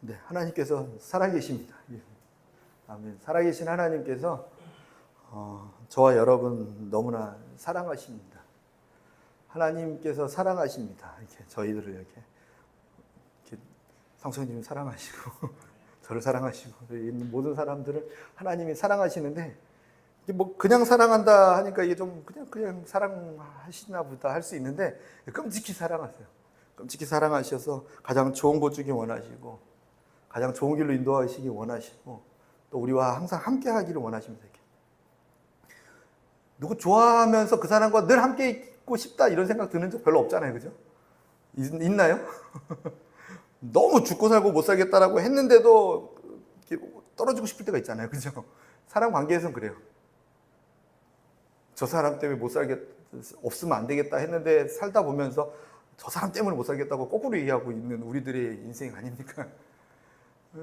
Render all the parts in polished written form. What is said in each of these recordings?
네, 하나님께서 살아계십니다. 예. 아멘. 살아계신 하나님께서 저와 여러분 너무나 사랑하십니다. 하나님께서 사랑하십니다. 이렇게 저희들을 이렇게 성령님 사랑하시고 저를 사랑하시고 모든 사람들을 하나님이 사랑하시는데 이게 뭐 그냥 사랑한다 하니까 이게 좀 그냥 사랑하시나 보다 할 수 있는데 끔찍히 사랑하세요. 끔찍히 사랑하셔서 가장 좋은 것 주기 원하시고 가장 좋은 길로 인도하시기 원하시고 또 우리와 항상 함께 하기를 원하십니다. 이렇게. 누구 좋아하면서 그 사람과 늘 함께 있고 싶다 이런 생각 드는 적 별로 없잖아요. 그죠? 있나요? 너무 죽고 살고 못 살겠다라고 했는데도 떨어지고 싶을 때가 있잖아요. 그죠? 사람 관계에서는 그래요. 저 사람 때문에 못 살겠다, 없으면 안 되겠다 했는데 살다 보면서 저 사람 때문에 못 살겠다고 거꾸로 얘기하고 있는 우리들의 인생 아닙니까?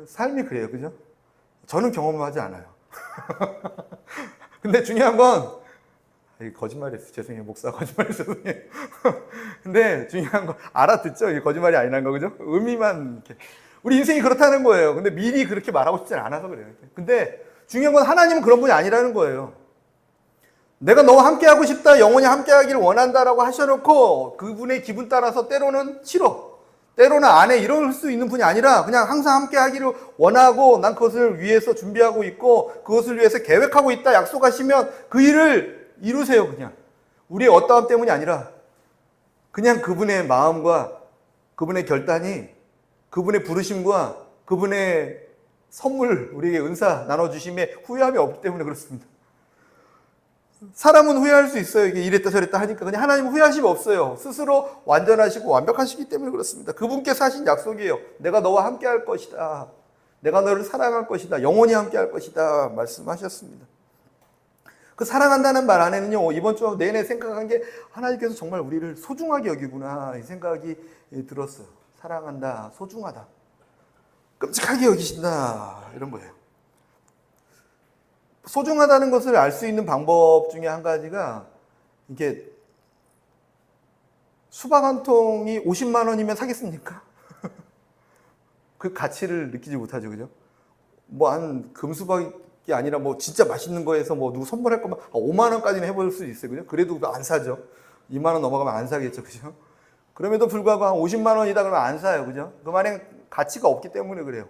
삶이 그래요. 그죠? 저는 경험하지 않아요. 근데 중요한 건 거짓말했어요. 죄송해요. 목사 거짓말했어요. 근데 중요한 건 알아듣죠? 이게 거짓말이 아니라는 거, 그죠? 의미만 이렇게. 우리 인생이 그렇다는 거예요. 근데 미리 그렇게 말하고 싶지 않아서 그래요. 근데 중요한 건 하나님은 그런 분이 아니라는 거예요. 내가 너와 함께하고 싶다, 영원히 함께하기를 원한다라고 하셔놓고 그분의 기분 따라서 때로는 싫어, 때로는 안 해 이럴 수 있는 분이 아니라 그냥 항상 함께하기를 원하고 난 그것을 위해서 준비하고 있고 그것을 위해서 계획하고 있다 약속하시면 그 일을 이루세요. 그냥 우리의 어떠함 때문이 아니라 그냥 그분의 마음과 그분의 결단이 그분의 부르심과 그분의 선물 우리에게 은사 나눠주심에 후회함이 없기 때문에 그렇습니다. 사람은 후회할 수 있어요. 이게 이랬다 저랬다 하니까. 그냥 하나님은 후회하심이 없어요. 스스로 완전하시고 완벽하시기 때문에 그렇습니다. 그분께서 하신 약속이에요. 내가 너와 함께 할 것이다. 내가 너를 사랑할 것이다. 영원히 함께 할 것이다. 말씀하셨습니다. 그 사랑한다는 말 안에는요, 이번 주 내내 생각한 게 하나님께서 정말 우리를 소중하게 여기구나. 이 생각이 들었어요. 사랑한다. 소중하다. 끔찍하게 여기신다. 이런 거예요. 소중하다는 것을 알 수 있는 방법 중에 한 가지가 이게 수박 한 통이 50만 원이면 사겠습니까? 그 가치를 느끼지 못하죠. 그죠? 뭐 한 금수박이 아니라 뭐 진짜 맛있는 거에서 뭐 누구 선물할 거면 5만 원까지는 해볼 수 있어요. 그죠? 그래도 안 사죠. 2만 원 넘어가면 안 사겠죠. 그죠? 그럼에도 불구하고 한 50만 원이다 그러면 안 사요. 그죠? 그 말엔 가치가 없기 때문에 그래요.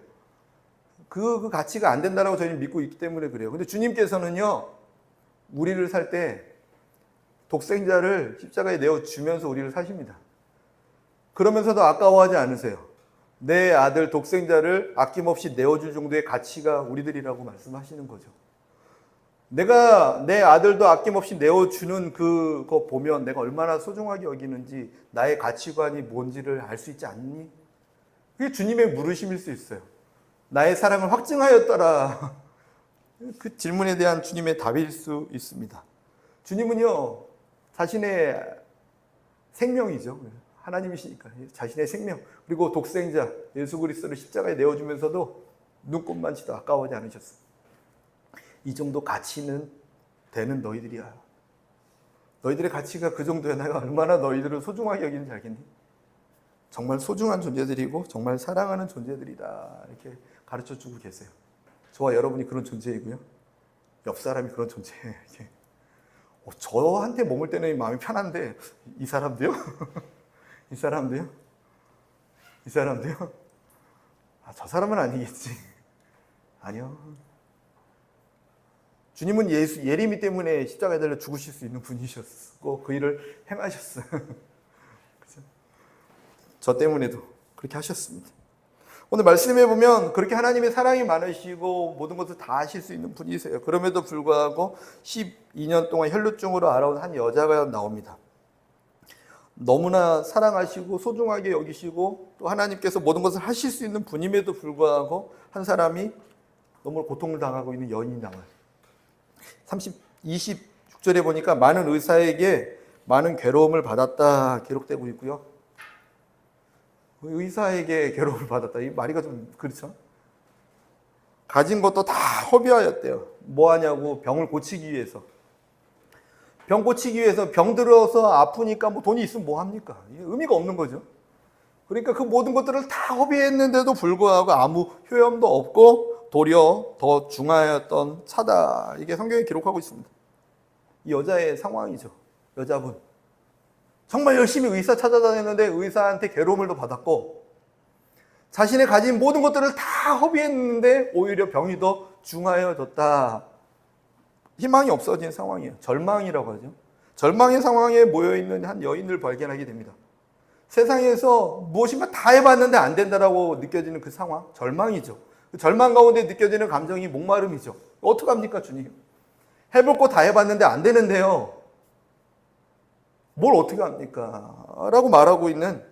그 가치가 안 된다라고 저희는 믿고 있기 때문에 그래요. 근데 주님께서는요, 우리를 살 때 독생자를 십자가에 내어주면서 우리를 사십니다. 그러면서도 아까워하지 않으세요. 내 아들 독생자를 아낌없이 내어줄 정도의 가치가 우리들이라고 말씀하시는 거죠. 내가 내 아들도 아낌없이 내어주는 그거 보면 내가 얼마나 소중하게 여기는지 나의 가치관이 뭔지를 알 수 있지 않니? 그게 주님의 물으심일 수 있어요. 나의 사랑을 확증하였더라. 그 질문에 대한 주님의 답일 수 있습니다. 주님은요, 자신의 생명이죠. 하나님이시니까 자신의 생명 그리고 독생자 예수 그리스도를 십자가에 내어주면서도 눈꼽만치도 아까워하지 않으셨어요. 이 정도 가치는 되는 너희들이야. 너희들의 가치가 그 정도야. 내가 얼마나 너희들을 소중하게 여기는지 알겠니? 정말 소중한 존재들이고 정말 사랑하는 존재들이다. 이렇게 가르쳐주고 계세요. 저와 여러분이 그런 존재이고요. 옆 사람이 그런 존재예요. 이렇게. 저한테 머물 때는 마음이 편한데 이 사람도요? 이 사람도요? 이 사람도요? 저 사람은 아니겠지. 아니요. 주님은 예림이 때문에 십자가에 달려 죽으실 수 있는 분이셨고 그 일을 행하셨어요. 그렇죠? 저 때문에도 그렇게 하셨습니다. 오늘 말씀해 보면 그렇게 하나님의 사랑이 많으시고 모든 것을 다 하실 수 있는 분이세요. 그럼에도 불구하고 12년 동안 혈루증으로 알아온 한 여자가 나옵니다. 너무나 사랑하시고 소중하게 여기시고 또 하나님께서 모든 것을 하실 수 있는 분임에도 불구하고 한 사람이 너무 고통을 당하고 있는 여인이 나와요. 26절에 보니까 많은 의사에게 많은 괴로움을 받았다 기록되고 있고요. 의사에게 괴로움을 받았다. 이 말이가 좀 그렇죠? 가진 것도 다 허비하였대요. 뭐 하냐고 병을 고치기 위해서. 병 고치기 위해서 병 들어서 아프니까 뭐 돈이 있으면 뭐 합니까? 의미가 없는 거죠. 그러니까 그 모든 것들을 다 허비했는데도 불구하고 아무 효험도 없고 도리어 더 중하였던 차다. 이게 성경에 기록하고 있습니다. 이 여자의 상황이죠. 여자분. 정말 열심히 의사 찾아다녔는데 의사한테 괴로움을 더 받았고 자신의 가진 모든 것들을 다 허비했는데 오히려 병이 더 중하여졌다. 희망이 없어진 상황이에요. 절망이라고 하죠. 절망의 상황에 모여있는 한 여인을 발견하게 됩니다. 세상에서 무엇인가 다 해봤는데 안 된다라고 느껴지는 그 상황, 절망이죠. 그 절망 가운데 느껴지는 감정이 목마름이죠. 어떡합니까, 주님? 해볼 거 다 해봤는데 안 되는데요. 뭘 어떻게 합니까? 라고 말하고 있는,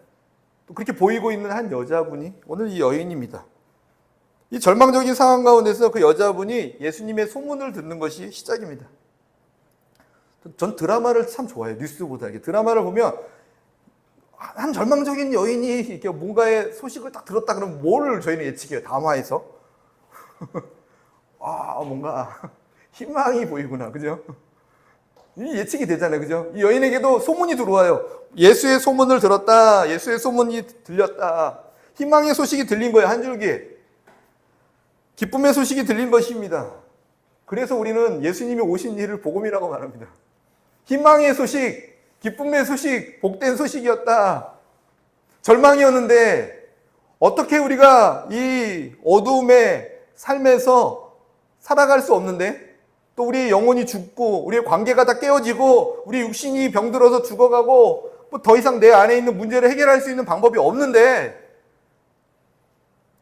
또 그렇게 보이고 있는 한 여자분이 오늘 이 여인입니다. 이 절망적인 상황 가운데서 그 여자분이 예수님의 소문을 듣는 것이 시작입니다. 전 드라마를 참 좋아해요. 뉴스보다. 드라마를 보면 한 절망적인 여인이 이렇게 뭔가의 소식을 딱 들었다 그러면 뭘 저희는 예측해요? 담화에서. 뭔가 희망이 보이구나. 그죠? 이 예측이 되잖아요. 그죠? 이 여인에게도 소문이 들어와요. 예수의 소문을 들었다. 예수의 소문이 들렸다. 희망의 소식이 들린 거예요. 한 줄기. 기쁨의 소식이 들린 것입니다. 그래서 우리는 예수님이 오신 일을 복음이라고 말합니다. 희망의 소식, 기쁨의 소식, 복된 소식이었다. 절망이었는데 어떻게 우리가 이 어두움의 삶에서 살아갈 수 없는데 또 우리의 영혼이 죽고 우리의 관계가 다 깨어지고 우리 육신이 병들어서 죽어가고 뭐 더 이상 내 안에 있는 문제를 해결할 수 있는 방법이 없는데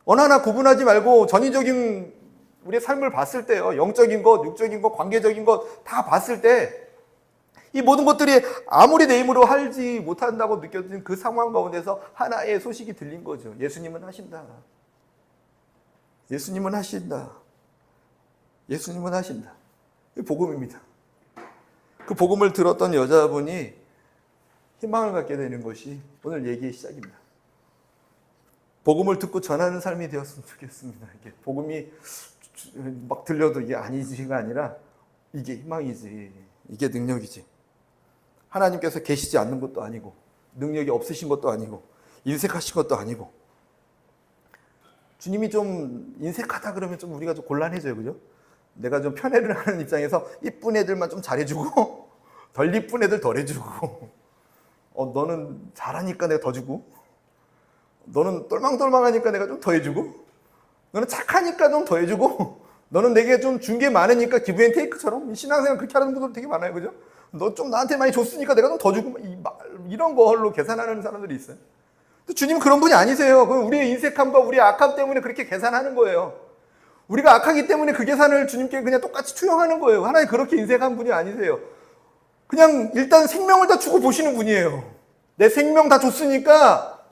어느 하나 구분하지 말고 전위적인 우리의 삶을 봤을 때요. 영적인 것, 육적인 것, 관계적인 것 다 봤을 때 이 모든 것들이 아무리 내 힘으로 하지 못한다고 느껴진 그 상황 가운데서 하나의 소식이 들린 거죠. 예수님은 하신다. 예수님은 하신다. 예수님은 하신다. 이 복음입니다. 그 복음을 들었던 여자분이 희망을 갖게 되는 것이 오늘 얘기의 시작입니다. 복음을 듣고 전하는 삶이 되었으면 좋겠습니다. 이게 복음이 막 들려도 이게 아니지가 아니라 이게 희망이지. 이게 능력이지. 하나님께서 계시지 않는 것도 아니고 능력이 없으신 것도 아니고 인색하신 것도 아니고 주님이 좀 인색하다 그러면 좀 우리가 좀 곤란해져요. 그죠? 내가 좀 편애를 하는 입장에서 이쁜 애들만 좀 잘해주고 덜 이쁜 애들 덜 해주고 너는 잘하니까 내가 더 주고 너는 똘망똘망하니까 내가 좀 더 해주고 너는 착하니까 좀 더 해주고 너는 내게 좀 준 게 많으니까 기브 앤 테이크처럼 신앙생활 그렇게 하는 분들 되게 많아요. 그죠? 너 좀 나한테 많이 줬으니까 내가 좀 더 주고 이런 걸로 계산하는 사람들이 있어요. 주님은 그런 분이 아니세요. 우리의 인색함과 우리의 악함 때문에 그렇게 계산하는 거예요. 우리가 악하기 때문에 그 계산을 주님께 그냥 똑같이 투영하는 거예요. 하나님 그렇게 인색한 분이 아니세요. 그냥 일단 생명을 다 주고 보시는 분이에요. 내 생명 다 줬으니까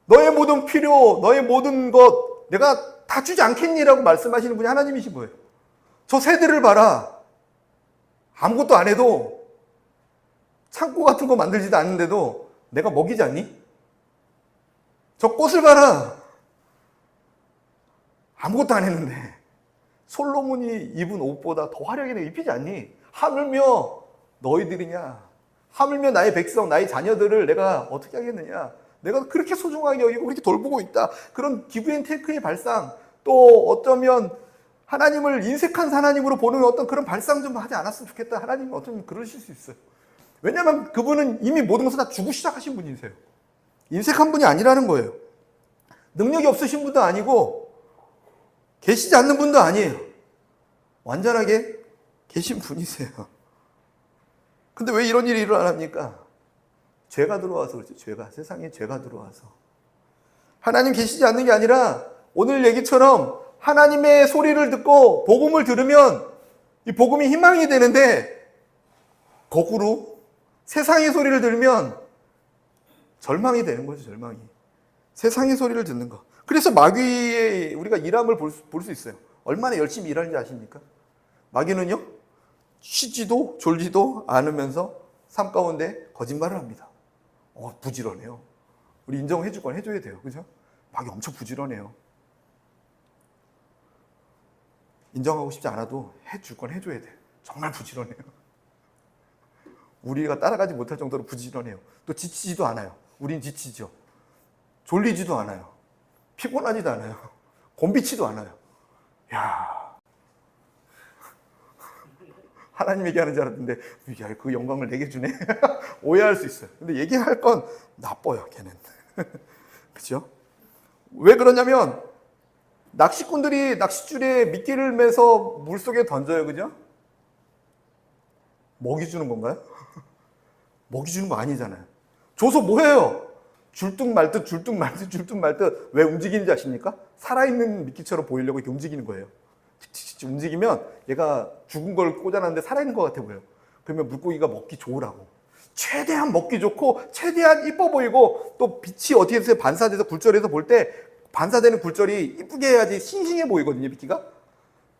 너의 모든 필요, 너의 모든 것 내가 다 주지 않겠니라고 말씀하시는 분이 하나님이신 거예요. 저 새들을 봐라. 아무것도 안 해도 창고 같은 거 만들지도 않는데도 내가 먹이지 않니? 저 꽃을 봐라. 아무것도 안 했는데 솔로몬이 입은 옷보다 더 화려하게 내가 입히지 않니? 하물며 너희들이냐? 하물며 나의 백성, 나의 자녀들을 내가 어떻게 하겠느냐? 내가 그렇게 소중하게 여기고 그렇게 돌보고 있다. 그런 기브 앤 테이크의 발상, 또 어쩌면 하나님을 인색한 하나님으로 보는 어떤 그런 발상 좀 하지 않았으면 좋겠다. 하나님은 어쩌면 그러실 수 있어요. 왜냐하면 그분은 이미 모든 것을 다 주고 시작하신 분이세요. 인색한 분이 아니라는 거예요. 능력이 없으신 분도 아니고 계시지 않는 분도 아니에요. 완전하게 계신 분이세요. 근데 왜 이런 일이 일어납니까? 죄가 들어와서 그렇죠. 세상에 죄가 들어와서. 하나님 계시지 않는 게 아니라 오늘 얘기처럼 하나님의 소리를 듣고 복음을 들으면 이 복음이 희망이 되는데 거꾸로 세상의 소리를 들으면 절망이 되는 거죠. 절망이. 세상의 소리를 듣는 거. 그래서 마귀의 우리가 일함을 볼 수 있어요. 얼마나 열심히 일하는지 아십니까? 마귀는요. 쉬지도 졸지도 않으면서 삶 가운데 거짓말을 합니다. 부지런해요. 우리 인정해 줄 건 해줘야 돼요. 그죠? 마귀 엄청 부지런해요. 인정하고 싶지 않아도 해줄 건 해줘야 돼요. 정말 부지런해요. 우리가 따라가지 못할 정도로 부지런해요. 또 지치지도 않아요. 우린 지치죠. 졸리지도 않아요. 피곤하지도 않아요. 곤비치도 않아요. 야, 하나님 얘기하는 줄 알았는데 야, 그 영광을 내게 주네. 오해할 수 있어요. 근데 얘기할 건 나빠요, 걔는. 그죠? 왜 그러냐면 낚시꾼들이 낚싯줄에 미끼를 매서 물속에 던져요. 그죠? 먹이 주는 건가요? 먹이 주는 거 아니잖아요. 줘서 뭐해요? 줄뚝 말듯 줄뚝 말듯 줄뚝 말듯. 왜 움직이는지 아십니까? 살아있는 미끼처럼 보이려고 이렇게 움직이는 거예요. 움직이면 얘가 죽은 걸 꽂아놨는데 살아있는 것 같아 보여요. 그러면 물고기가 먹기 좋으라고. 최대한 먹기 좋고 최대한 이뻐 보이고, 또 빛이 어떻게 해서 반사돼서 굴절해서 볼 때 반사되는 굴절이 이쁘게 해야지 싱싱해 보이거든요, 미끼가.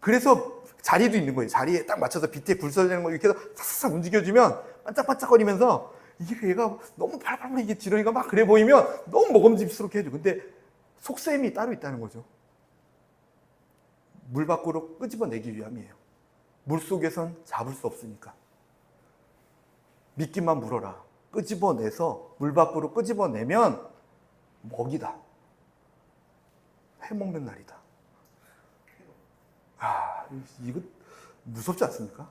그래서 자리도 있는 거예요. 자리에 딱 맞춰서 빛에 굴절되는 거 이렇게 해서 싹싹 움직여주면 반짝반짝거리면서, 이게 얘가 너무 팔팔팔 이게 지렁이가 막 그래 보이면 너무 먹음직스럽게 해줘. 근데 속셈이 따로 있다는 거죠. 물 밖으로 끄집어내기 위함이에요. 물 속에선 잡을 수 없으니까. 미끼만 물어라. 끄집어내서 물 밖으로 끄집어내면 먹이다. 해먹는 날이다. 아, 이거 무섭지 않습니까?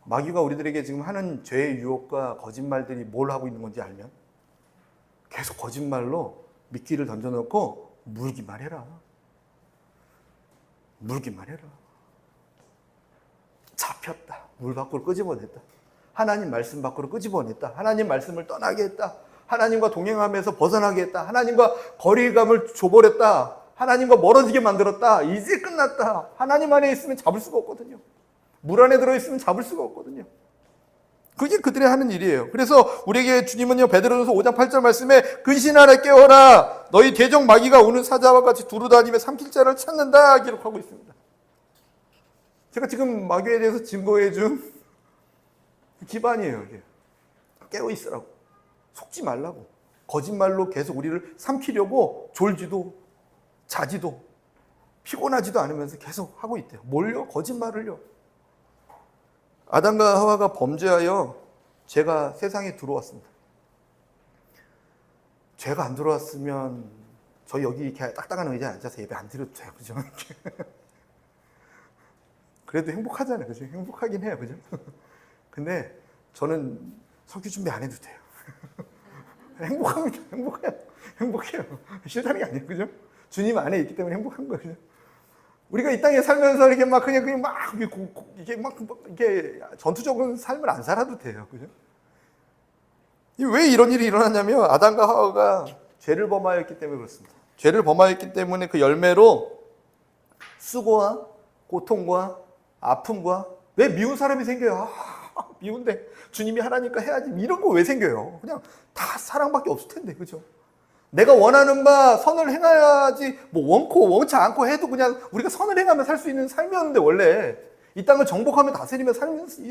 마귀가 우리들에게 지금 하는 죄의 유혹과 거짓말들이 뭘 하고 있는 건지 알면 계속 거짓말로 미끼를 던져놓고 물기만 해라. 물기만 해라. 잡혔다. 물 밖으로 끄집어냈다. 하나님 말씀 밖으로 끄집어냈다. 하나님 말씀을 떠나게 했다. 하나님과 동행하면서 벗어나게 했다. 하나님과 거리감을 줘버렸다. 하나님과 멀어지게 만들었다. 이제 끝났다. 하나님 안에 있으면 잡을 수가 없거든요. 물 안에 들어있으면 잡을 수가 없거든요. 그게 그들이 하는 일이에요. 그래서 우리에게 주님은요, 베드로전서 5장 8절 말씀에 근신하라 깨어라 너희 대적 마귀가 오는 사자와 같이 두루다니며 삼킬 자를 찾는다 기록하고 있습니다. 제가 지금 마귀에 대해서 증거해 준 기반이에요. 이게 깨어 있으라고, 속지 말라고, 거짓말로 계속 우리를 삼키려고 졸지도 자지도 피곤하지도 않으면서 계속 하고 있대요. 뭘요? 거짓말을요. 아담과 하와가 범죄하여 죄가 세상에 들어왔습니다. 죄가 안 들어왔으면 저희 여기 이렇게 딱딱한 의자에 앉아서 예배 안 드려도 돼요. 그죠? 그래도 행복하잖아요. 그죠? 행복하긴 해요. 그죠? 근데 저는 설교 준비 안 해도 돼요. 행복합니다. 행복해요. 싫다는 게 아니에요. 그죠? 주님 안에 있기 때문에 행복한 거예요. 그죠? 우리가 이 땅에 살면서 이렇게 막 그냥 막 이게 막 이게 전투적인 삶을 안 살아도 돼요. 그죠? 왜 이런 일이 일어났냐면 아담과 하와가 죄를 범하였기 때문에 그렇습니다. 죄를 범하였기 때문에 그 열매로 수고와 고통과 아픔과, 왜 미운 사람이 생겨요? 아, 미운데 주님이 하나니까 해야지, 이런 거 왜 생겨요? 그냥 다 사랑밖에 없을 텐데. 그죠? 내가 원하는 바 선을 행해야지, 뭐 원코 원치 않고 해도 그냥 우리가 선을 행하면 살 수 있는 삶이었는데, 원래 이 땅을 정복하며 다스리며 살면서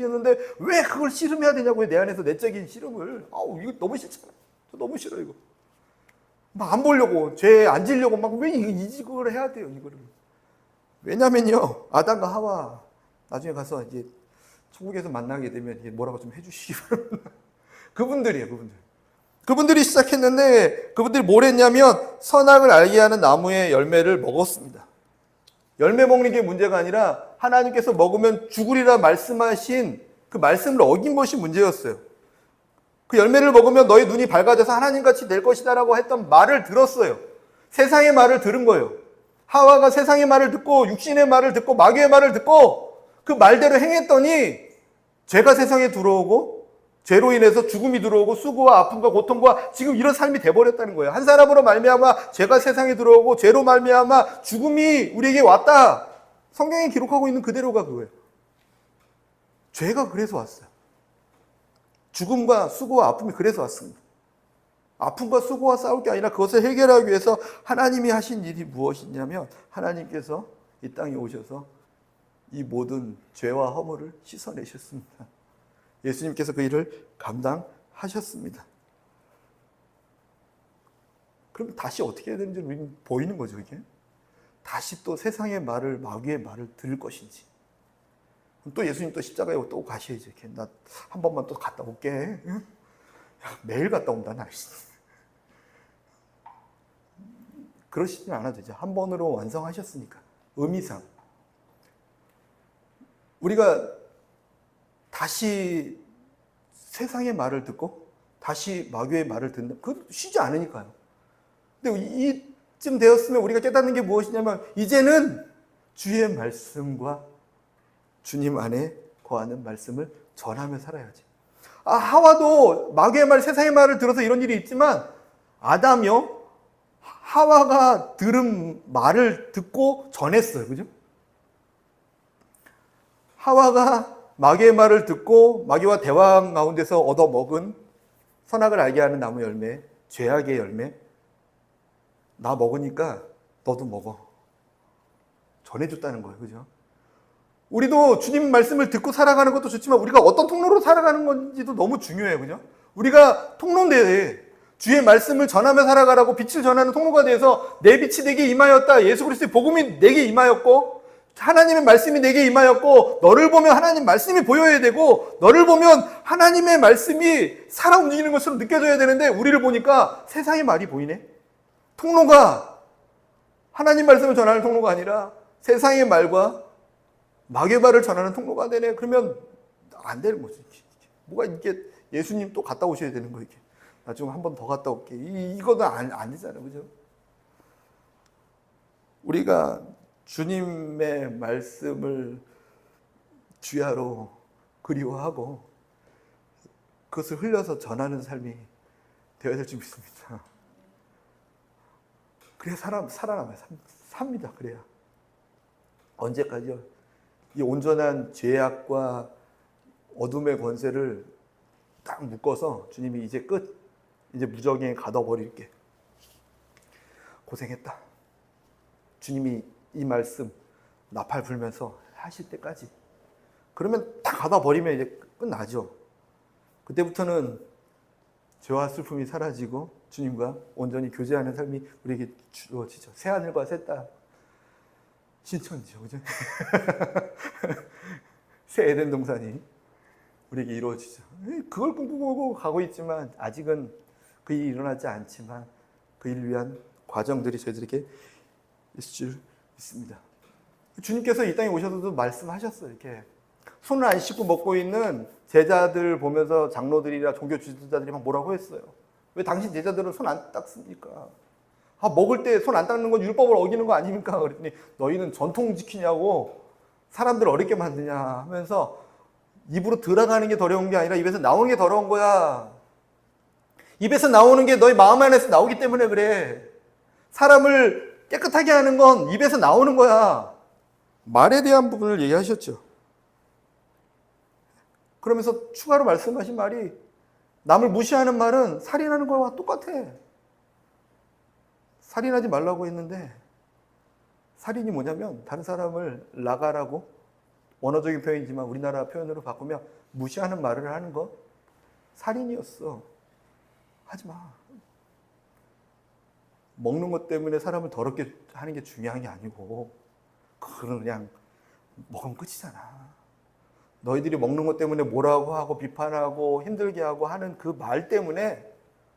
왜 그걸 씨름해야 되냐고요. 내 안에서 내적인 씨름을. 아우, 이거 너무 싫잖아. 저 너무 싫어 이거. 막 안 보려고, 죄 안 지려고 막 왜 이걸 해야 돼요, 이거를. 왜냐면요, 아담과 하와 나중에 가서 이제 천국에서 만나게 되면 뭐라고 좀 해주시기 바랍니다. 그분들이에요, 그분들. 그분들이 시작했는데, 그분들이 뭘 했냐면 선악을 알게 하는 나무의 열매를 먹었습니다. 열매 먹는 게 문제가 아니라 하나님께서 먹으면 죽으리라 말씀하신 그 말씀을 어긴 것이 문제였어요. 그 열매를 먹으면 너희 눈이 밝아져서 하나님같이 될 것이다라고 했던 말을 들었어요. 세상의 말을 들은 거예요. 하와가 세상의 말을 듣고 육신의 말을 듣고 마귀의 말을 듣고 그 말대로 행했더니 죄가 세상에 들어오고 죄로 인해서 죽음이 들어오고 수고와 아픔과 고통과 지금 이런 삶이 돼버렸다는 거예요. 한 사람으로 말미암아 죄가 세상에 들어오고 죄로 말미암아 죽음이 우리에게 왔다. 성경이 기록하고 있는 그대로가 그거예요. 죄가 그래서 왔어요. 죽음과 수고와 아픔이 그래서 왔습니다. 아픔과 수고와 싸울 게 아니라 그것을 해결하기 위해서 하나님이 하신 일이 무엇이냐면, 하나님께서 이 땅에 오셔서 이 모든 죄와 허물을 씻어내셨습니다. 예수님께서 그 일을 감당하셨습니다. 그럼 다시 어떻게 해야 되는지 우리는 보이는 거죠, 이게. 다시 또 세상의 말을, 마귀의 말을 들을 것인지. 또 예수님 또 십자가에 또 가셔야지. 이렇게 나 한 번만 또 갔다 올게. 야, 매일 갔다 온다, 나. 그러시진 않아도 되죠. 한 번으로 완성하셨으니까. 의미상. 우리가 다시 세상의 말을 듣고 다시 마귀의 말을 듣는, 그건 쉬지 않으니까요. 근데 이쯤 되었으면 우리가 깨닫는 게 무엇이냐면 이제는 주의 말씀과 주님 안에 거하는 말씀을 전하며 살아야지. 하와도 마귀의 말, 세상의 말을 들어서 이런 일이 있지만 아담이요, 하와가 들은 말을 듣고 전했어요. 그죠? 하와가 마귀의 말을 듣고 마귀와 대화 가운데서 얻어먹은 선악을 알게 하는 나무 열매, 죄악의 열매, 나 먹으니까 너도 먹어. 전해줬다는 거예요. 그죠? 우리도 주님 말씀을 듣고 살아가는 것도 좋지만 우리가 어떤 통로로 살아가는 건지도 너무 중요해요. 그죠? 우리가 통로인데 주의 말씀을 전하며 살아가라고 빛을 전하는 통로가 돼서 내 빛이 내게 임하였다. 예수 그리스도의 복음이 내게 임하였고 하나님의 말씀이 내게 임하였고 너를 보면 하나님 말씀이 보여야 되고 너를 보면 하나님의 말씀이 살아 움직이는 것처럼 느껴져야 되는데 우리를 보니까 세상의 말이 보이네. 통로가 하나님 말씀을 전하는 통로가 아니라 세상의 말과 마귀의 말을 전하는 통로가 되네. 그러면 안 되는 거지. 뭐가 이게 예수님 또 갔다 오셔야 되는 거 이게. 나 좀 한 번 더 갔다 올게. 이거는 안 되잖아요. 그죠? 우리가 주님의 말씀을 주야로 그리워하고 그것을 흘려서 전하는 삶이 되어야 될 줄 믿습니다. 그래야 살아남아요. 삽니다. 그래야. 언제까지요? 이 온전한 죄악과 어둠의 권세를 딱 묶어서 주님이 이제 끝, 이제 무적에 가둬버릴게. 고생했다. 주님이 이 말씀 나팔 불면서 하실 때까지. 그러면 다 가둬버리면 이제 끝나죠. 그때부터는 죄와 슬픔이 사라지고 주님과 온전히 교제하는 삶이 우리에게 주어지죠. 새하늘과 새 땅. 신천지죠. 그죠? 새 에덴 동산이 우리에게 이루어지죠. 그걸 꿈꾸고 가고 있지만 아직은 그 일이 일어나지 않지만 그 일을 위한 과정들이 저희들에게 있을 줄 믿습니다. 주님께서 이 땅에 오셔서도 말씀하셨어요. 이렇게 손을 안 씻고 먹고 있는 제자들 보면서 장로들이나 종교 지도자들이 막 뭐라고 했어요. 왜 당신 제자들은 손 안 닦습니까? 먹을 때 손 안 닦는 건 율법을 어기는 거 아닙니까? 그랬더니 너희는 전통 지키냐고 사람들 어렵게 만드냐 하면서 입으로 들어가는 게 더러운 게 아니라 입에서 나오는 게 더러운 거야. 입에서 나오는 게 너희 마음 안에서 나오기 때문에 그래. 사람을 깨끗하게 하는 건 입에서 나오는 거야. 말에 대한 부분을 얘기하셨죠. 그러면서 추가로 말씀하신 말이 남을 무시하는 말은 살인하는 거와 똑같아. 살인하지 말라고 했는데 살인이 뭐냐면 다른 사람을 나가라고 원어적인 표현이지만 우리나라 표현으로 바꾸면 무시하는 말을 하는 거 살인이었어. 하지 마. 먹는 것 때문에 사람을 더럽게 하는 게 중요한 게 아니고 그건 그냥 먹으면 끝이잖아. 너희들이 먹는 것 때문에 뭐라고 하고 비판하고 힘들게 하고 하는 그 말 때문에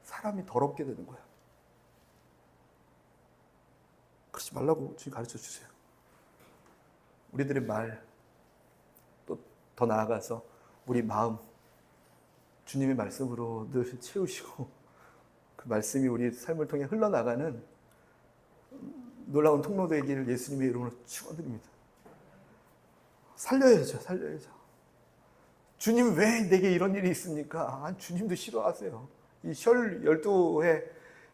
사람이 더럽게 되는 거야. 그러지 말라고 주님 가르쳐 주세요. 우리들의 말, 또 더 나아가서 우리 마음, 주님의 말씀으로 늘 채우시고 그 말씀이 우리 삶을 통해 흘러나가는 놀라운 통로 되기를 예수님의 이름으로 축원드립니다. 살려야죠. 주님 왜 내게 이런 일이 있습니까? 주님도 싫어하세요. 이 혈 12회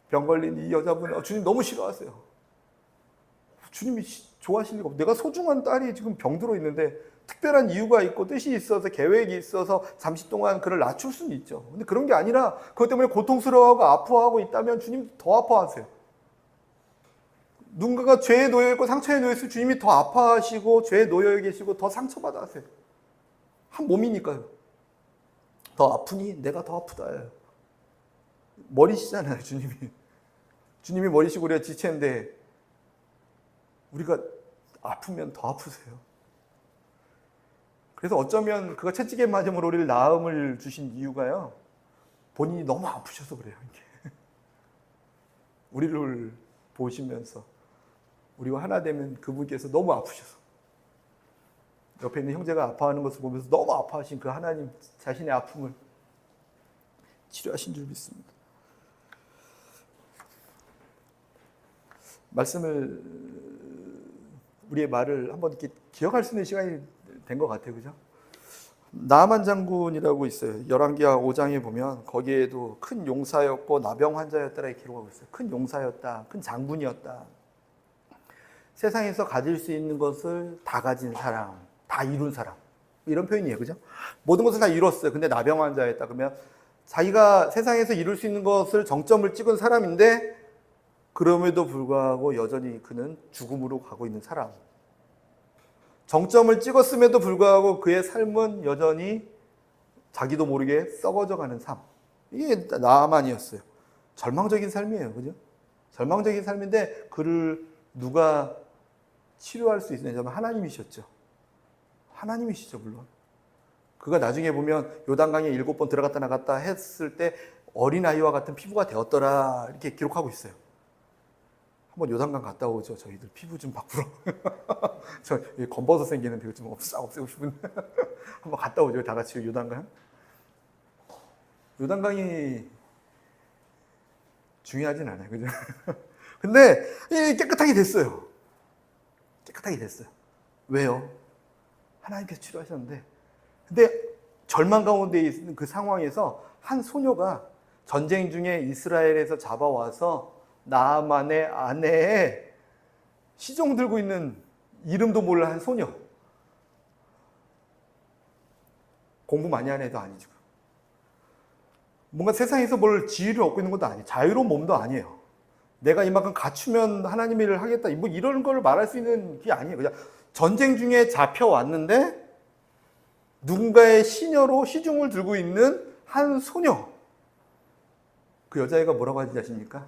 병 걸린 이 여자분 주님 너무 싫어하세요. 주님이 좋아하실 리가 없고 내가 소중한 딸이 지금 병들어 있는데 특별한 이유가 있고 뜻이 있어서 계획이 있어서 잠시 동안 그를 낮출 수는 있죠. 근데 그런 게 아니라 그것 때문에 고통스러워하고 아파하고 있다면 주님 더 아파하세요. 누군가가 죄에 놓여 있고 상처에 놓여 있으면 주님이 더 아파하시고 죄에 놓여 계시고 더 상처받아 하세요. 한 몸이니까요. 더 아프니 내가 더 아프다. 머리시잖아요, 주님이. 주님이 머리시고 우리가 지체인데 우리가 아프면 더 아프세요. 그래서 어쩌면 그가 채찍에 맞음으로 우리를 나음을 주신 이유가요. 본인이 너무 아프셔서 그래요. 이게. 우리를 보시면서 우리와 하나 되면 그분께서 너무 아프셔서 옆에 있는 형제가 아파하는 것을 보면서 너무 아파하신 그 하나님 자신의 아픔을 치료하신 줄 믿습니다. 말씀을 우리의 말을 한번 이렇게 기억할 수 있는 시간이 된 것 같아요. 그죠? 나아만 장군이라고 있어요. 열왕기하 5장에 보면 거기에도 큰 용사였고 나병 환자였다라고 기록하고 있어요. 큰 용사였다. 큰 장군이었다. 세상에서 가질 수 있는 것을 다 가진 사람, 다 이룬 사람. 이런 표현이에요. 그죠? 모든 것을 다 이뤘어요. 근데 나병 환자였다. 그러면 자기가 세상에서 이룰 수 있는 것을 정점을 찍은 사람인데 그럼에도 불구하고 여전히 그는 죽음으로 가고 있는 사람. 정점을 찍었음에도 불구하고 그의 삶은 여전히 자기도 모르게 썩어져 가는 삶. 이게 나아만이었어요. 절망적인 삶이에요. 그죠? 절망적인 삶인데 그를 누가 치료할 수 있느냐면 하나님이셨죠. 하나님이시죠, 물론. 그가 나중에 보면 요단강에 7번 들어갔다 나갔다 했을 때 어린아이와 같은 피부가 되었더라 이렇게 기록하고 있어요. 한번 요단강 갔다 오죠. 저희들 피부 좀 바꾸러. 저 검버섯 생기는데 이거 좀 없애고 싶은데 한번 갔다 오죠. 다 같이 요단강. 요단강이 중요하진 않아요. 그죠? 근데 깨끗하게 됐어요. 깨끗하게 됐어요. 왜요? 하나님께서 치료하셨는데. 근데 절망 가운데 있는 그 상황에서 한 소녀가 전쟁 중에 이스라엘에서 잡아와서 나아만의 아내의 시종 들고 있는 이름도 몰라 한 소녀. 공부 많이 하는 애도 아니죠. 뭔가 세상에서 뭘 지위를 얻고 있는 것도 아니에요. 자유로운 몸도 아니에요. 내가 이만큼 갖추면 하나님의 일을 하겠다. 뭐 이런 걸 말할 수 있는 게 아니에요. 그냥 전쟁 중에 잡혀왔는데 누군가의 시녀로 시중을 들고 있는 한 소녀. 그 여자애가 뭐라고 하는지 아십니까?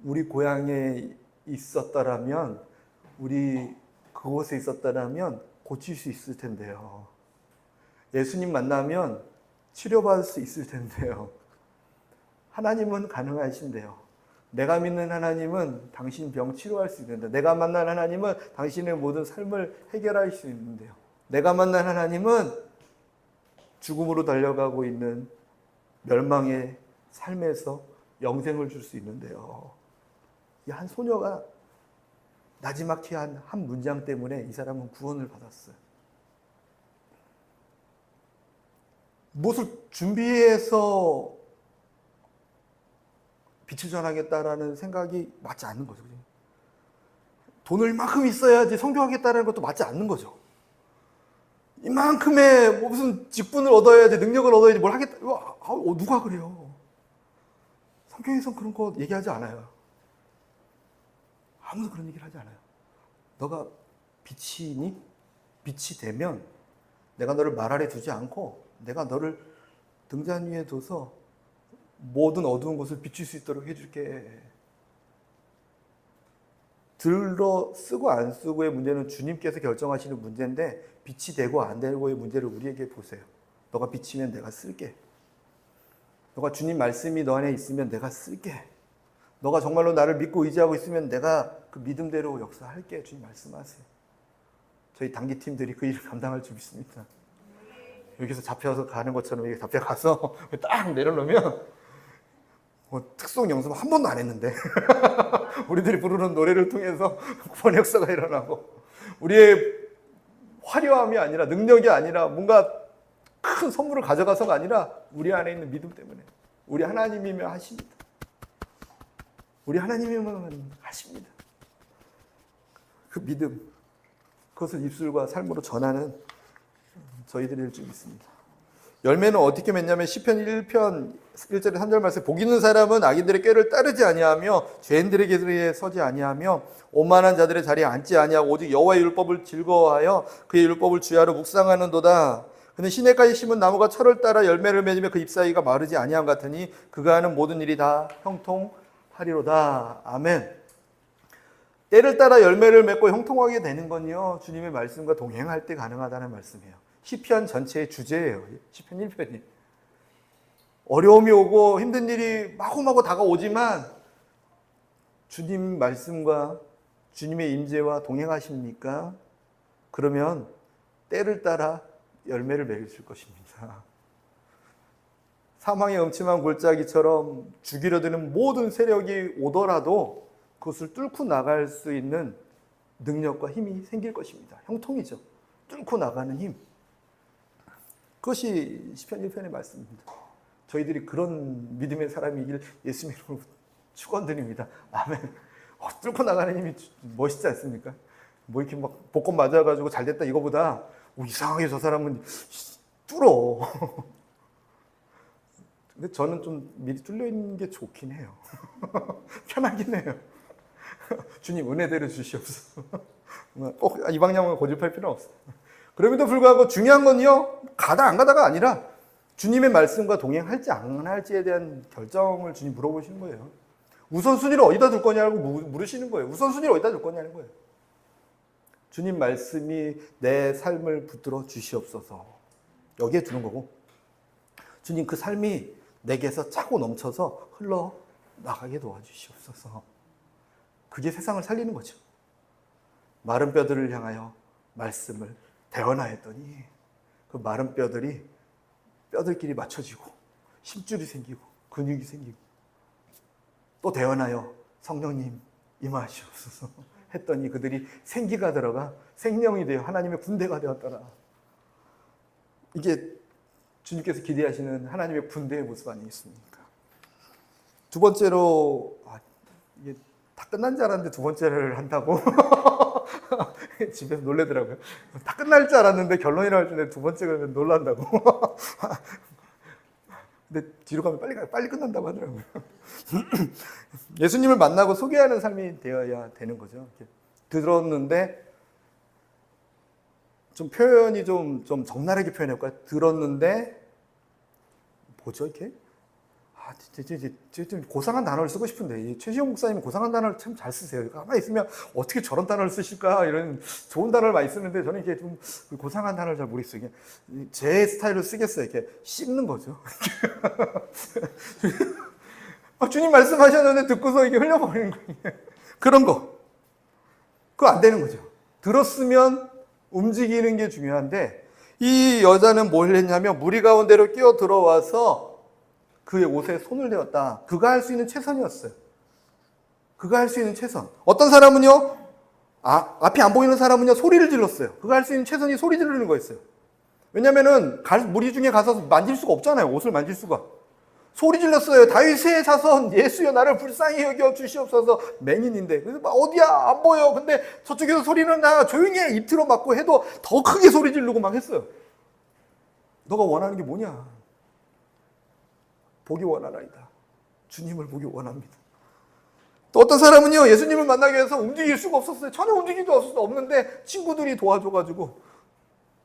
우리 고향에 있었다라면, 우리 그곳에 있었다라면 고칠 수 있을 텐데요. 예수님 만나면 치료받을 수 있을 텐데요. 하나님은 가능하신데요. 내가 믿는 하나님은 당신 병 치료할 수 있는데, 내가 만난 하나님은 당신의 모든 삶을 해결할 수 있는데요. 내가 만난 하나님은 죽음으로 달려가고 있는 멸망의 삶에서 영생을 줄 수 있는데요. 이 한 소녀가 나지막히 한 문장 때문에 이 사람은 구원을 받았어요. 무엇을 준비해서 빛을 전하겠다라는 생각이 맞지 않는 거죠. 돈을 이만큼 있어야지 성교하겠다는 것도 맞지 않는 거죠. 이만큼의 무슨 직분을 얻어야지, 능력을 얻어야지 뭘 하겠다. 누가 그래요? 성경에선 그런 거 얘기하지 않아요. 아무도 그런 얘기를 하지 않아요. 너가 빛이니? 빛이 되면 내가 너를 말 아래 두지 않고 내가 너를 등잔 위에 둬서 모든 어두운 곳을 비출 수 있도록 해줄게. 들어 쓰고 안 쓰고의 문제는 주님께서 결정하시는 문제인데 빛이 되고 안 되고의 문제를 우리에게 보세요. 너가 빛이면 내가 쓸게. 너가 주님 말씀이 너 안에 있으면 내가 쓸게. 너가 정말로 나를 믿고 의지하고 있으면 내가 그 믿음대로 역사할게. 주님 말씀하세요. 저희 단기팀들이 그 일을 감당할 줄 믿습니다. 여기서 잡혀서 가는 것처럼 여기 잡혀가서 딱 내려놓으면 특송 연습 한 번도 안 했는데 우리들이 부르는 노래를 통해서 번역사가 일어나고 우리의 화려함이 아니라 능력이 아니라 뭔가 큰 선물을 가져가서가 아니라 우리 안에 있는 믿음 때문에 우리 하나님이면 하십니다. 우리 하나님이면 하십니다. 그 믿음, 그것을 입술과 삶으로 전하는 저희들일 줄 믿습니다. 열매는 어떻게 맺냐면 시편 1편 1절에 3절 말씀에 복 있는 사람은 악인들의 꾀를 따르지 아니하며 죄인들의 길에 서지 아니하며 오만한 자들의 자리에 앉지 아니하고 오직 여호와의 율법을 즐거워하여 그의 율법을 주야로 묵상하는도다. 그는 시냇가에 심은 나무가 철을 따라 열매를 맺으며 그 잎사귀가 마르지 아니함 같으니 그가 하는 모든 일이 다 형통하리로다. 아멘. 때를 따라 열매를 맺고 형통하게 되는 건요, 주님의 말씀과 동행할 때 가능하다는 말씀이에요. 시편 전체의 주제예요. 시편 1편이. 어려움이 오고 힘든 일이 마구마구 다가오지만 주님 말씀과 주님의 임재와 동행하십니까? 그러면 때를 따라 열매를 맺을 것입니다. 사망의 음침한 골짜기처럼 죽이려 드는 모든 세력이 오더라도 그것을 뚫고 나갈 수 있는 능력과 힘이 생길 것입니다. 형통이죠. 뚫고 나가는 힘. 그것이 시편 1편의 말씀입니다. 저희들이 그런 믿음의 사람이길 예수님 이름으로 축원드립니다. 아멘. 뚫고 나가는 힘이 멋있지 않습니까? 뭐 이렇게 막 복권 맞아가지고 잘 됐다 이거보다 이상하게 저 사람은 뚫어. 근데 저는 좀 미리 뚫려 있는 게 좋긴 해요. 편하긴 해요. 주님 은혜대로 주시옵소서. 꼭 이 방향으로 고집할 필요는 없어요. 그럼에도 불구하고 중요한 건요, 가다 안 가다가 아니라 주님의 말씀과 동행할지 안 할지에 대한 결정을 주님 물어보시는 거예요. 우선순위를 어디다 둘 거냐고 물으시는 거예요. 우선순위를 어디다 둘 거냐는 거예요. 주님 말씀이 내 삶을 붙들어 주시옵소서. 여기에 두는 거고, 주님 그 삶이 내게서 차고 넘쳐서 흘러나가게 도와주시옵소서. 그게 세상을 살리는 거죠. 마른 뼈들을 향하여 말씀을 대언하였더니 그 마른 뼈들이 뼈들끼리 맞춰지고 힘줄이 생기고 근육이 생기고 또 대언하여 성령님 임하시옵소서 했더니 그들이 생기가 들어가 생명이 되어 하나님의 군대가 되었더라. 이게 주님께서 기대하시는 하나님의 군대의 모습 아니겠습니까? 두 번째로 이게 다 끝난 줄 알았는데 두 번째를 한다고 집에서 놀래더라고요. 다 끝날 줄 알았는데 결론이라고 했는데 두 번째 그러면 놀란다고. 근데 뒤로 가면 빨리 끝난다고 하더라고요. 예수님을 만나고 소개하는 삶이 되어야 되는 거죠. 이렇게 들었는데 좀 표현이 좀 적나라하게 표현할까요? 들었는데 뭐죠 이렇게? 좀 고상한 단어를 쓰고 싶은데 최시영 목사님은 고상한 단어를 참 잘 쓰세요. 가만히 있으면 어떻게 저런 단어를 쓰실까 이런 좋은 단어를 많이 쓰는데 저는 이게 좀 고상한 단어를 잘 모르겠어요. 제 스타일로 쓰겠어요. 이렇게 씹는 거죠. 주님 말씀하셨는데 듣고서 이게 흘려버리는 거예요. 그런 거. 그거 안 되는 거죠. 들었으면 움직이는 게 중요한데 이 여자는 뭘 했냐면 무리 가운데로 끼어 들어와서 그의 옷에 손을 대었다. 그가 할 수 있는 최선이었어요. 그가 할 수 있는 최선. 어떤 사람은요, 앞이 안 보이는 사람은요, 소리를 질렀어요. 그가 할 수 있는 최선이 소리 지르는 거였어요. 왜냐면은 무리 중에 가서 만질 수가 없잖아요. 옷을 만질 수가. 소리 질렀어요. 다윗의 자손 예수여 나를 불쌍히 여겨 주시옵소서. 맹인인데 그래서 어디야 안 보여. 근데 저쪽에서 소리는 나 조용히 해. 입틀어 맞고 해도 더 크게 소리 지르고 막 했어요. 너가 원하는 게 뭐냐? 보기 원하나이다. 주님을 보기 원합니다. 또 어떤 사람은요, 예수님을 만나기 위해서 움직일 수가 없었어요. 전혀 움직일 수 없는데 친구들이 도와줘가지고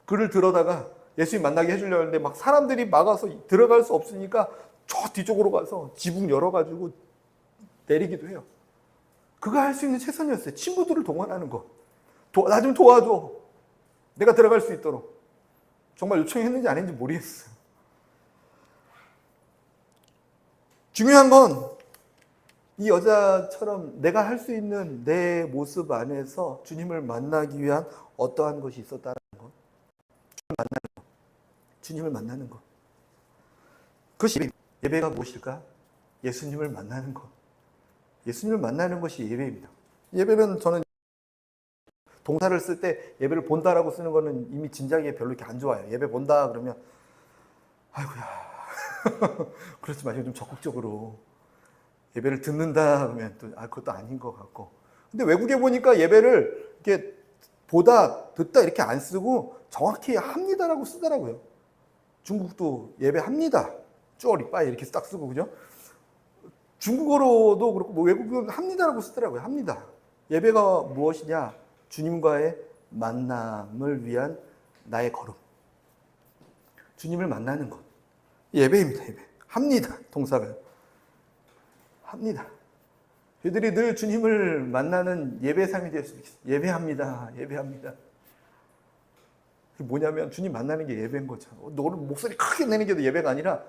그를 들어다가 예수님 만나게 해주려고 했는데 막 사람들이 막아서 들어갈 수 없으니까 저 뒤쪽으로 가서 지붕 열어가지고 내리기도 해요. 그가 할 수 있는 최선이었어요. 친구들을 동원하는 거. 나 좀 도와줘. 내가 들어갈 수 있도록. 정말 요청했는지 안 했는지 모르겠어요. 중요한 건 이 여자처럼 내가 할 수 있는 내 모습 안에서 주님을 만나기 위한 어떠한 것이 있었다는 것. 주님을 만나는 것. 그것이 예배가 무엇일까? 예수님을 만나는 것. 예수님을 만나는 것이 예배입니다. 예배는 저는 동사를 쓸 때 예배를 본다라고 쓰는 거는 이미 진작에 별로 이렇게 안 좋아요. 예배 본다 그러면 아이고야. 그렇지 마시고 좀 적극적으로 예배를 듣는다 그러면 또 그것도 아닌 것 같고. 근데 외국에 보니까 예배를 이렇게 보다 듣다 이렇게 안 쓰고 정확히 합니다라고 쓰더라고요. 중국도 예배합니다. 쭈어리빠이 이렇게 딱 쓰고 그죠? 중국어로도 그렇고 뭐 외국은 합니다라고 쓰더라고요. 합니다. 예배가 무엇이냐? 주님과의 만남을 위한 나의 걸음. 주님을 만나는 것. 예배입니다. 예배. 합니다. 동사가요. 합니다. 저희들이 늘 주님을 만나는 예배 삶이 되었으면 좋겠습니다. 예배합니다. 예배합니다. 그게 뭐냐면 주님 만나는 게 예배인 거죠. 너를 목소리 크게 내는 게 예배가 아니라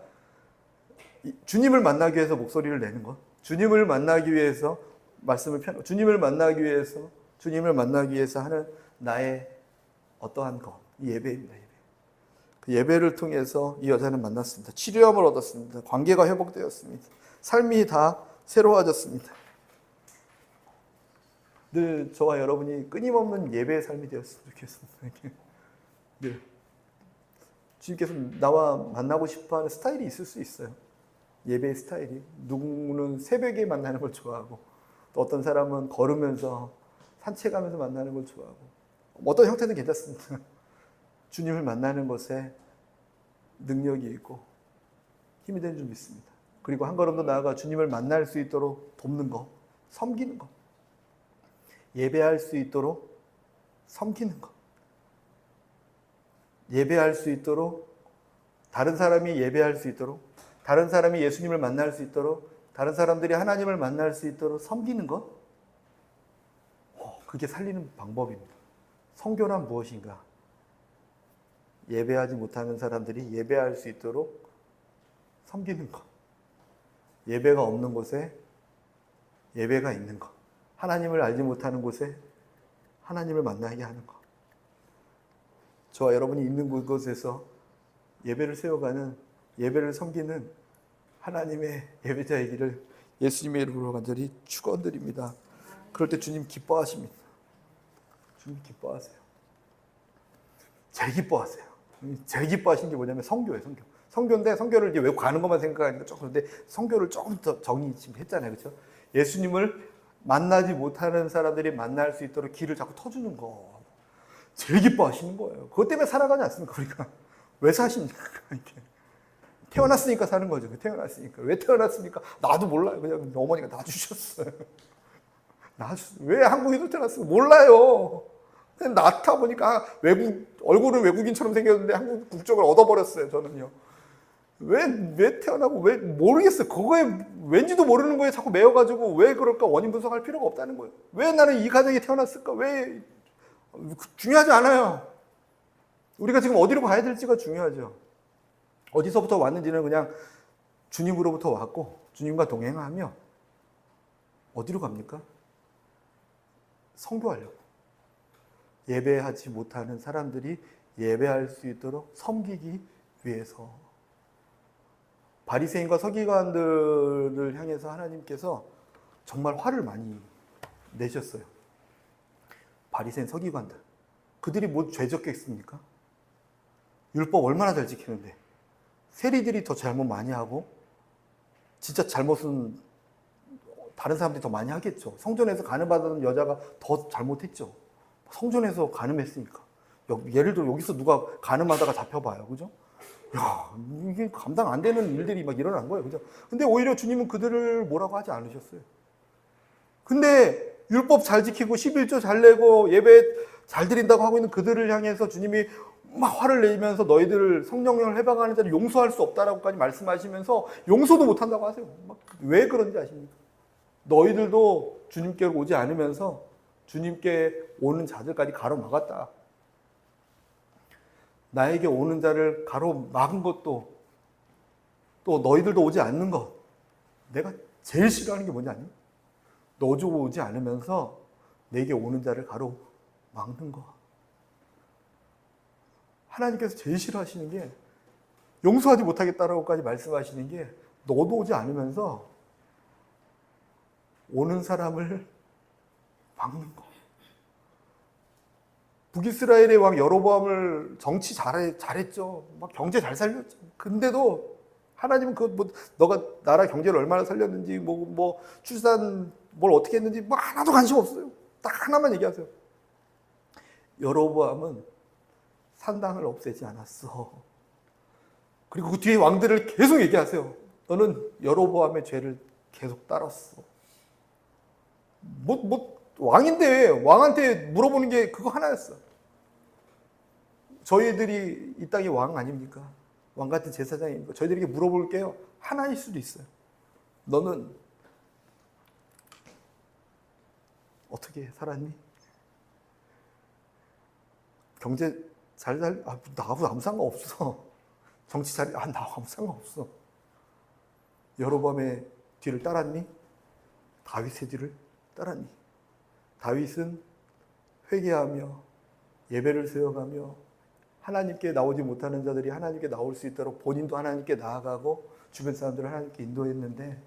주님을 만나기 위해서 목소리를 내는 것. 주님을 만나기 위해서 말씀을 주님을 만나기 위해서 하는 나의 어떠한 것, 이 예배입니다. 예배. 그 예배를 통해서 이 여자는 만났습니다. 치료함을 얻었습니다. 관계가 회복되었습니다. 삶이 다 새로워졌습니다. 늘 저와 여러분이 끊임없는 예배의 삶이 되었으면 좋겠습니다. 늘 주님께서 나와 만나고 싶어하는 스타일이 있을 수 있어요. 예배의 스타일이. 누구는 새벽에 만나는 걸 좋아하고, 또 어떤 사람은 걸으면서 산책하면서 만나는 걸 좋아하고, 어떤 형태든 괜찮습니다. 주님을 만나는 것에 능력이 있고 힘이 되는 줄 믿습니다. 그리고 한 걸음 더 나아가 주님을 만날 수 있도록 돕는 것, 섬기는 것, 예배할 수 있도록 섬기는 것, 예배할 수 있도록, 다른 사람이 예배할 수 있도록, 다른 사람이 예수님을 만날 수 있도록, 다른 사람들이 하나님을 만날 수 있도록 섬기는 것, 그게 살리는 방법입니다. 선교란 무엇인가? 예배하지 못하는 사람들이 예배할 수 있도록 섬기는 것. 예배가 없는 곳에 예배가 있는 것. 하나님을 알지 못하는 곳에 하나님을 만나게 하는 것. 저와 여러분이 있는 곳에서 예배를 세워가는, 예배를 섬기는 하나님의 예배자이기를 예수님의 이름으로 간절히 축원드립니다. 그럴 때 주님 기뻐하십니다. 주님 기뻐하세요. 제일 기뻐하세요. 제일 기뻐하시는 게 뭐냐면 선교예요. 선교인데 선교를 이제 왜 가는 것만 생각하니까 조금, 근데 선교를 조금 더 정의 지금 했잖아요. 그렇죠? 예수님을 만나지 못하는 사람들이 만날 수 있도록 길을 자꾸 터주는 거. 제일 기뻐하시는 거예요. 그것 때문에 살아가지 않습니까? 우리가. 왜 사십니까? 이렇게. 태어났으니까 사는 거죠. 태어났으니까. 왜 태어났습니까? 나도 몰라요. 그냥 어머니가 낳아주셨어요. 왜 한국인으로 태어났을까? 몰라요. 그냥 낳다 보니까 얼굴은 외국인처럼 생겼는데 한국 국적을 얻어버렸어요. 저는요. 왜 태어나고, 왜 모르겠어요. 그거에 왠지도 모르는 거에 자꾸 매여가지고 왜 그럴까 원인 분석할 필요가 없다는 거예요. 왜 나는 이 가정에 태어났을까? 왜 중요하지 않아요. 우리가 지금 어디로 가야 될지가 중요하죠. 어디서부터 왔는지는 그냥 주님으로부터 왔고 주님과 동행하며 어디로 갑니까? 선교하려고. 예배하지 못하는 사람들이 예배할 수 있도록 섬기기 위해서. 바리새인과 서기관들을 향해서 하나님께서 정말 화를 많이 내셨어요. 바리새인 서기관들. 그들이 뭐 죄졌겠습니까? 율법 얼마나 잘 지키는데. 세리들이 더 잘못 많이 하고, 진짜 잘못은 다른 사람들이 더 많이 하겠죠. 성전에서 간음받은 여자가 더 잘못했죠. 성전에서 간음했으니까. 예를 들어 여기서 누가 간음하다가 잡혀봐요. 그죠? 야, 이게 감당 안 되는 일들이 막 일어난 거예요. 그죠? 근데 오히려 주님은 그들을 뭐라고 하지 않으셨어요. 근데 율법 잘 지키고 11조 잘 내고 예배 잘 드린다고 하고 있는 그들을 향해서 주님이 막 화를 내면서 너희들 성령을 해방하는 자를 용서할 수 없다라고까지 말씀하시면서 용서도 못한다고 하세요. 왜 그런지 아십니까? 너희들도 주님께로 오지 않으면서 주님께 오는 자들까지 가로막았다. 나에게 오는 자를 가로막은 것도, 또 너희들도 오지 않는 것, 내가 제일 싫어하는 게 뭐냐? 너도 오지 않으면서 내게 오는 자를 가로막는 것. 하나님께서 제일 싫어하시는 게, 용서하지 못하겠다라고까지 말씀하시는 게, 너도 오지 않으면서 오는 사람을 막는 거. 북이스라엘의 왕 여로보암을 정치 잘했죠. 막 경제 잘 살렸죠. 근데도 하나님은 너가 나라 경제를 얼마나 살렸는지, 출산 뭘 어떻게 했는지 하나도 관심 없어요. 딱 하나만 얘기하세요. 여로보암은 산당을 없애지 않았어. 그리고 그 뒤에 왕들을 계속 얘기하세요. 너는 여로보암의 죄를 계속 따랐어. 왕인데 왕한테 물어보는 게 그거 하나였어. 저희들이 이 땅의 왕 아닙니까? 왕 같은 제사장입니까? 저희들에게 물어볼 게요, 하나일 수도 있어요. 너는 어떻게 살았니? 경제 나하고 아무 상관없어. 정치 나하고 아무 상관없어. 여로보암의 뒤를 따랐니? 다윗의 뒤를 따랐니? 다윗은 회개하며 예배를 세워가며 하나님께 나오지 못하는 자들이 하나님께 나올 수 있도록 본인도 하나님께 나아가고 주변 사람들을 하나님께 인도했는데,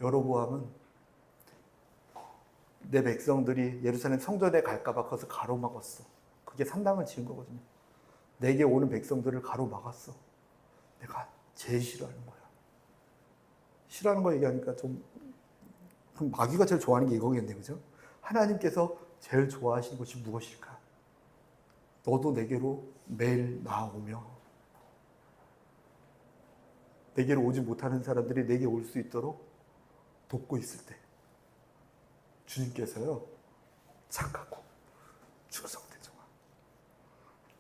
여로보암은 내 백성들이 예루살렘 성전에 갈까봐 그것을 가로막았어. 그게 산당을 지은 거거든요. 내게 오는 백성들을 가로막았어. 내가 제일 싫어하는 거야. 싫어하는 거 얘기하니까 좀, 그럼 마귀가 제일 좋아하는 게 이거겠네, 그죠? 하나님께서 제일 좋아하시는 것이 무엇일까? 너도 내게로 매일 나아오며 내게로 오지 못하는 사람들이 내게 올 수 있도록 돕고 있을 때 주님께서요, 착하고 충성되죠.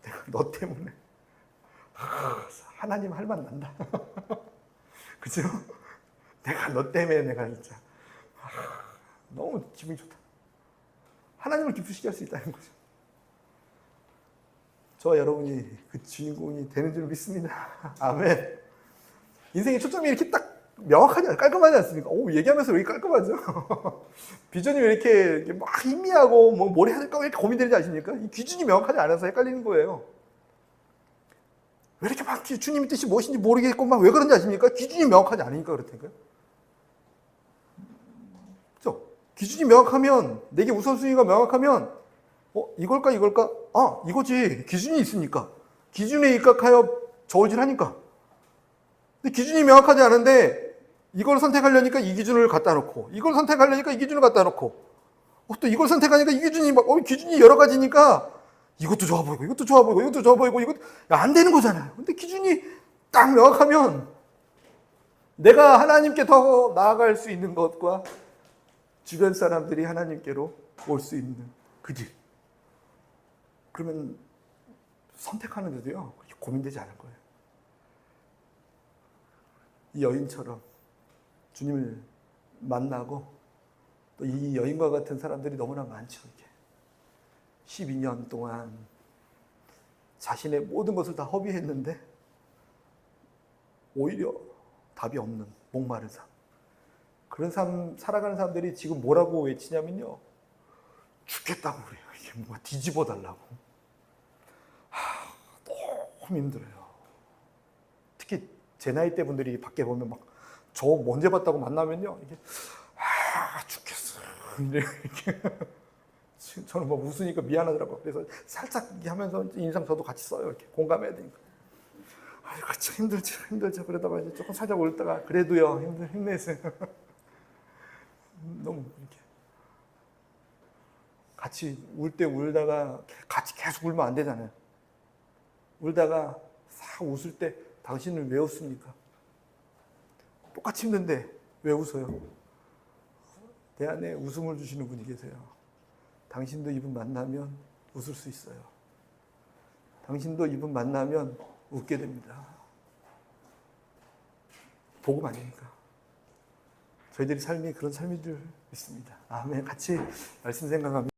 내가 너 때문에 하나님 할 맛 난다. 그죠? 내가 너 때문에 내가 진짜 너무 기분이 좋다. 하나님을 기쁘시게 할 수 있다는 거죠. 저와 여러분이 그 주인공이 되는 줄 믿습니다. 아멘. 인생의 초점이 이렇게 딱 명확하지, 깔끔하지 않습니까? 오, 얘기하면서 왜 이렇게 깔끔하죠? 비전이 왜 이렇게 막 희미하고 뭘 해야 될까 왜 이렇게 고민되는지 아십니까? 이 기준이 명확하지 않아서 헷갈리는 거예요. 왜 이렇게 막 주님의 뜻이 무엇인지 모르겠고 막 왜 그런지 아십니까? 기준이 명확하지 않으니까 그렇다니까요. 그렇죠? 기준이 명확하면, 내게 우선순위가 명확하면 이걸까 이걸까? 아, 이거지. 기준이 있으니까. 기준에 입각하여 저울질하니까. 근데 기준이 명확하지 않은데 이걸 선택하려니까 이 기준을 갖다 놓고, 이걸 선택하려니까 이 기준을 갖다 놓고, 또 이걸 선택하니까 이 기준이 기준이 여러 가지니까 이것도 좋아 보이고 이것도 좋아 보이고 이것도 좋아 보이고 이것도 안 되는 거잖아요. 근데 기준이 딱 명확하면 내가 하나님께 더 나아갈 수 있는 것과 주변 사람들이 하나님께로 올 수 있는 그 길. 그러면 선택하는데도요, 그렇게 고민되지 않을 거예요. 이 여인처럼 주님을 만나고 또 이 여인과 같은 사람들이 너무나 많죠. 이게 12년 동안 자신의 모든 것을 다 허비했는데 오히려 답이 없는 목마른 삶. 그런 삶 살아가는 사람들이 지금 뭐라고 외치냐면요, 죽겠다고 그래요. 이게 뭔가 뒤집어 달라고. 너무 힘들어요. 특히 제 나이 때 분들이 밖에 보면 막 저 먼저 봤다고 만나면요, 이게 죽겠어. 이렇게 저는 뭐 웃으니까 미안하더라고요. 그래서 살짝 하면서 인상 저도 같이 써요. 이렇게 공감해야 되니까. 아이고 참 힘들죠. 그러다가 이제 조금 살짝 울다가 그래도요 힘내세요. 너무 이렇게 같이 울 때 울다가 같이 계속 울면 안 되잖아요. 울다가 싹 웃을 때 당신은 왜 웃습니까? 똑같이 힘든데 왜 웃어요? 내 안에 웃음을 주시는 분이 계세요. 당신도 이분 만나면 웃을 수 있어요. 당신도 이분 만나면 웃게 됩니다. 복음 아닙니까? 저희들이 삶이 그런 삶인 줄 믿습니다. 아멘. 같이 말씀 생각하며